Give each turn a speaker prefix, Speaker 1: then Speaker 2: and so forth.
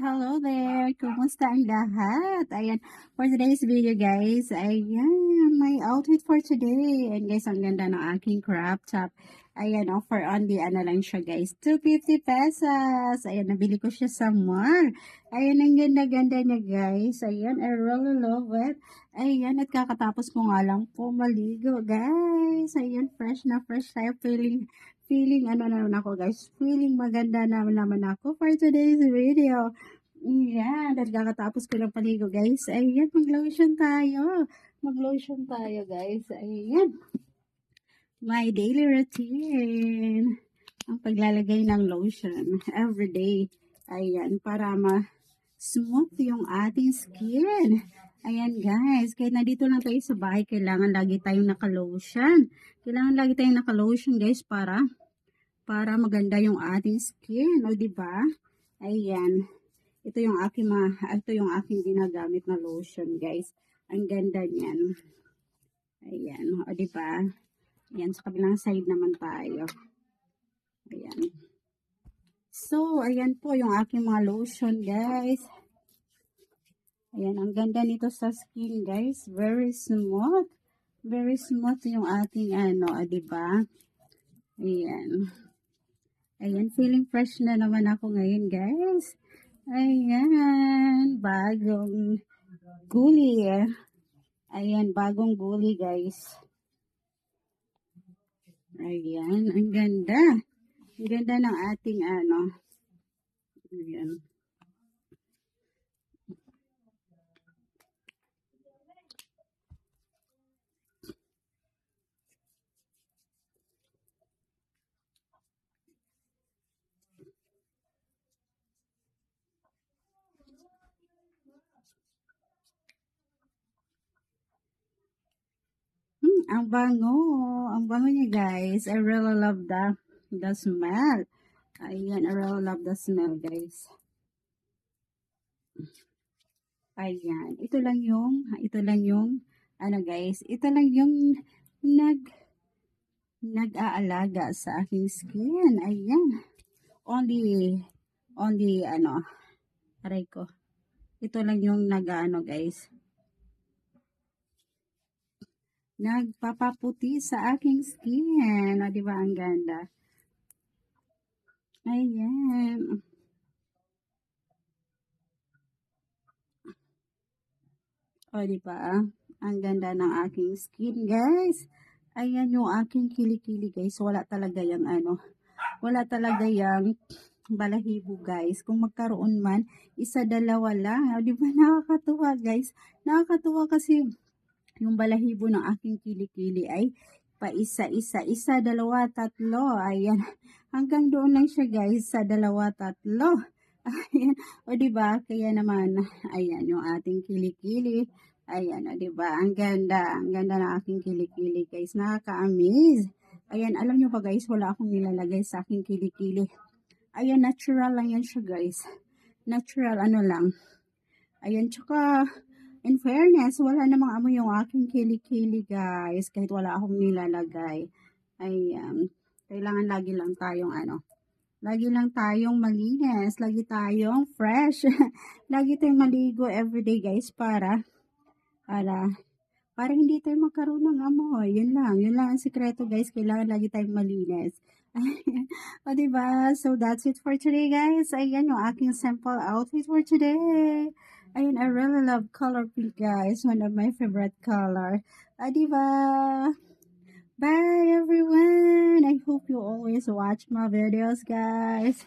Speaker 1: Hello there! Kumusta ang lahat? Ayan, for today's video guys, ayan, my outfit for today. And guys, ang ganda ng aking crop top. Ayan, offer only, ano lang siya guys, 250 pesos. Ayan, nabili ko siya sa mall. Ayan, ang ganda-ganda niya guys. Ayan, I really love it. Ayan, at kakatapos ko nga lang po maligo guys. Ayan, fresh na fresh tayo, feeling ano naman ako guys, feeling maganda naman ako for today's video. Ayan, dahil kakatapos ko lang paligo guys. Ayan, mag-lotion tayo. Mag-lotion tayo guys. Ayan, my daily routine. Ang paglalagay ng lotion everyday. Ayan, para ma-smooth yung ating skin. Ayan guys, kahit nandito lang tayo sa bahay, kailangan lagi tayong naka-lotion. Kailangan lagi tayong naka-lotion guys para maganda yung ating skin, o di ba? Ayan. Ito yung aking ginagamit na lotion, guys. Ang ganda niyan. Ayan, o di ba? Ayan, sa kabilang side naman tayo. Ayan. So, ayan po yung aking mga lotion, guys. Ayan, ang ganda nito sa skin, guys. Very smooth. Very smooth yung ating o di ba? Ayan. Ayan, feeling fresh na naman ako ngayon, guys. Ayan, bagong guli. Ayan, bagong guli, guys. Ayan, ang ganda. Ang ganda ng ating Ayan. Ang bango. Ang bango niya, guys. I really love the smell. Ayan, I really love the smell, guys. Ayan, ito lang yung, guys, ito lang yung nag-aalaga sa aking skin. Ayan. Only, aray ko. Ito lang yung guys. Nagpapaputi sa aking skin. O, di ba ang ganda? Ayan. O, di ba? Ang ganda ng aking skin, guys. Ayan yung aking kilikili, guys. Wala talaga yung wala talaga yung balahibo, guys. Kung magkaroon man, isa, dalawa lang. O, di ba? Nakakatuwa, guys. Nakakatuwa kasi yung balahibo ng aking kilikili ay isa, dalawa, tatlo. Ayan. Hanggang doon lang siya, guys, sa dalawa, tatlo. Ayan. O, diba? Kaya naman, ayan, yung ating kilikili. Ayan, o, diba? Ang ganda. Ang ganda ng aking kilikili, guys. Nakaka-amaze. Ayan, alam nyo ba, guys, wala akong nilalagay sa aking kilikili. Ayan, natural lang yan siya, guys. Natural, lang. Ayan, tsaka, in fairness, wala namang amoy yung aking kilikili, guys. Kahit wala akong nilalagay. Ayan. Kailangan lagi lang tayong malinis. Lagi tayong fresh. Lagi tayong maligo everyday, guys, para hindi tayo magkaroon ng amoy. Yun lang ang sikreto, guys. Kailangan lagi tayong malinis. O, diba? So, that's it for today, guys. Ayan yung aking simple outfit for today. Ayun, I really love color pink, guys. One of my favorite color. Diba? Bye, everyone. I hope you always watch my videos, guys.